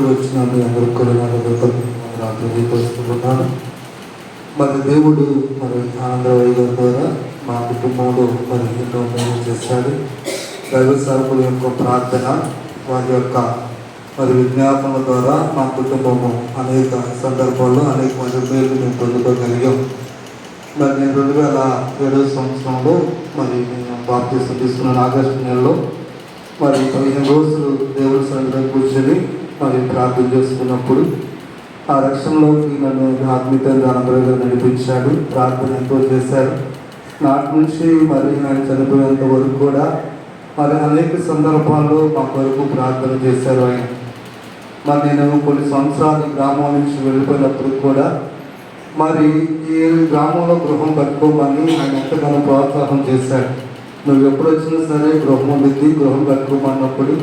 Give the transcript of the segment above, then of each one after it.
వచ్చిన మీ అందరికి కూడా తెలియపరుస్తున్నాను. మరి దేవుడు మరి ఆనందరావు గారి ద్వారా మా కుటుంబంలో మరి ఎన్నో మేలు చేశాడు. దైవ సేవకుల యొక్క ప్రార్థన, వారి యొక్క మరి విజ్ఞాపనల ద్వారా మా కుటుంబము అనేక సందర్భాల్లో అనేక మంది మేలు మేము పొందుకోగలిగాం. మరి నేను 2007 సంవత్సరంలో మరి నేను బాప్తీసం తీసుకున్నాను. ఆగస్టు నెలలో మరి 15 రోజులు దేవుడి సన్నిధిలో కూర్చొని మరి ప్రార్థన చేసుకున్నప్పుడు ఆ రక్షణలోకి నన్ను ఆత్మీయ ఆనందరావు నడిపించాడు. ప్రార్థన ఎంతో చేశాడు. నాటి నుంచి మరి ఆయన చనిపోయేంత వరకు కూడా మరి అనేక సందర్భాల్లో మా కొరకు ప్రార్థన చేశారు ఆయన. మరి నేను కొన్ని సంవత్సరాలు గ్రామం నుంచి వెళ్ళిపోయినప్పుడు కూడా మరి ఈ గ్రామంలో గృహం కట్టుకోమని ఆయన ఎంతగానో ప్రోత్సాహం చేశాడు. నువ్వు ఎప్పుడు వచ్చినా సరే గృహం ఉంది, గృహం కట్టుకోమన్నప్పుడు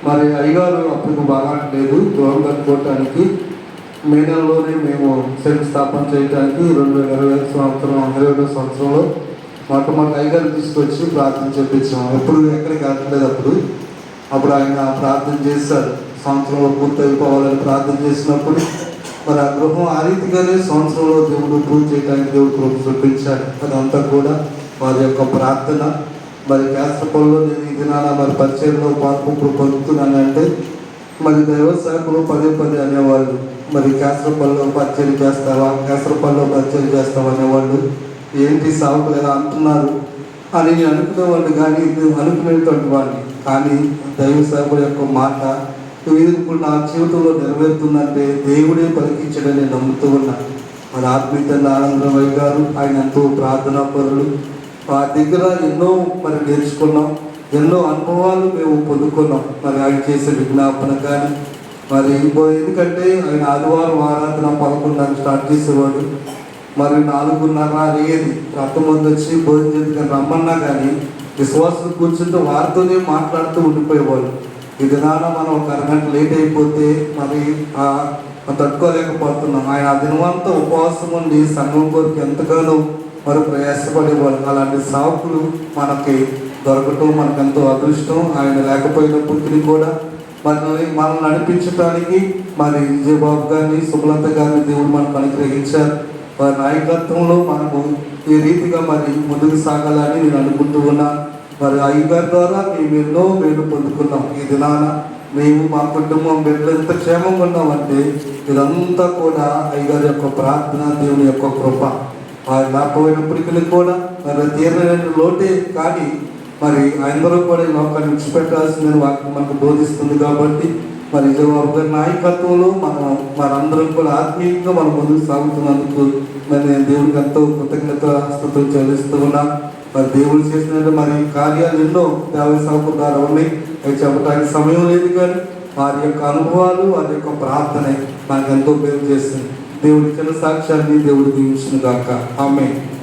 మరి అయ్యగారు అప్పుడు బాగా లేదు. గృహం కట్టుకోవటానికి మే నెలలోనే మేము శంకుస్థాపన చేయడానికి 2020 సంవత్సరంలో మొట్టమొదటి అయ్యగారు తీసుకొచ్చి ప్రార్థన చేయించాము. ఎప్పుడు ఎక్కడికి వెళ్ళలేదు. అప్పుడు ఆయన ప్రార్థన చేశారు. సంవత్సరంలో పూర్తి అయిపోవాలని ప్రార్థన చేసినప్పుడు మరి ఆ గృహం ఆ రీతిగానే సంవత్సరంలో దేవుడు పూజ చేయడానికి దేవుడు కృప చూపించాడు. అదంతా కూడా వారి యొక్క ప్రార్థన. మరి కేసరపల్లిలో నేను ఈ దినాన మరి పరిచయంలో పాల్పొప్పుడు పొందుతున్నానంటే మరి దైవ సేవకులు పదే అనేవాళ్ళు, మరి కేసరపల్లిలో పరిచయం చేస్తావా, కేసరపల్లిలో పరిచయం చేస్తావా అనేవాళ్ళు. ఏంటి సాగులు ఎలా అంటున్నారు అని నేను అనుకునేవాడిని, కానీ అనుకునేటువంటి వాడిని. కానీ దైవ సేవకుల యొక్క మాట ఇప్పుడు నా జీవితంలో నెరవేరుతుందంటే దేవుడే పలికించడని నేను నమ్ముతూ ఉన్నా. మరి ఆత్మీయ ఆనందరావు గారు ఆయన ఎంతో ప్రార్థనా పరులు. ఆ దగ్గర ఎన్నో మరి నేర్చుకున్నాం, ఎన్నో అనుభవాలు మేము పొందుకున్నాం. మరి ఆయన చేసే విజ్ఞాపన కానీ మరి ఎందుకంటే ఆయన ఆదివారం ఆరాధన 11 స్టార్ట్ చేసేవాడు. మరి 4:30 అయ్యేది. రక్తమంది వచ్చి భోజనం చేసి రమ్మన్నా కానీ విశ్వాసం కూర్చుంటే వారితోనే మాట్లాడుతూ ఉండిపోయేవాళ్ళు. ఈ దినాన మనం ఒక అరగంట లేట్ అయిపోతే మరి తట్టుకోలేకపోతున్నాం. ఆయన ఆ దినమంతా ఉపవాసం ఉండి సంఘం కొరకు ఎంతగానో మరి ప్రయాసపడేవాళ్ళు. అలాంటి సాకులు మనకి దొరకటం మనకెంతో అదృష్టం. ఆయన లేకపోయినప్పటికీ కూడా మనల్ని నడిపించడానికి మరి విజయబాబు గారిని, సుమలత గారిని దేవుడు మనకు అనుగ్రహించారు. వారి నాయకత్వంలో మనము ఈ రీతిగా మరి ముందుకు సాగాలని నేను అనుకుంటూ ఉన్నాను. మరి అయ్యగారి ద్వారా మేము ఎన్నో మేలు పొందుకున్నాం. ఈ దినాన మేము మా కుటుంబం బిడ్డలు ఎంత క్షేమంగా ఉన్నామంటే ఇదంతా కూడా అయ్యగారి యొక్క ప్రార్థన, దేవుని యొక్క కృప. వారి లేకపోయినప్పటికీ కూడా మరి తీరలేని లోటే. కానీ మరి అందరూ కూడా ఈ లోకాన్ని విడిచిపెట్టాల్సిందని వాక్యం మనకు బోధిస్తుంది. కాబట్టి మరి విజయబాబు గారి నాయకత్వంలో మనందరం కూడా ఆత్మీయంగా మనం ముందుకు సాగుతున్నందుకు మరి నేను దేవుడికి ఎంతో కృతజ్ఞతాస్తుతులు చెల్లిస్తూ ఉన్నాను. మరి దేవుడు చేసిన మరి కార్యాలు ఎన్నో దేవ సేవకుల ద్వారా ఉన్నాయి. అవి చెప్పడానికి సమయం లేదు, కానీ వారి యొక్క అనుభవాలు, వారి యొక్క ప్రార్థన మనకు ఎంతో పేరు చేస్తుంది. దేవుడి చిన్న సాక్ష్యాన్ని దేవుడు దీవించును గాక. ఆమేన్.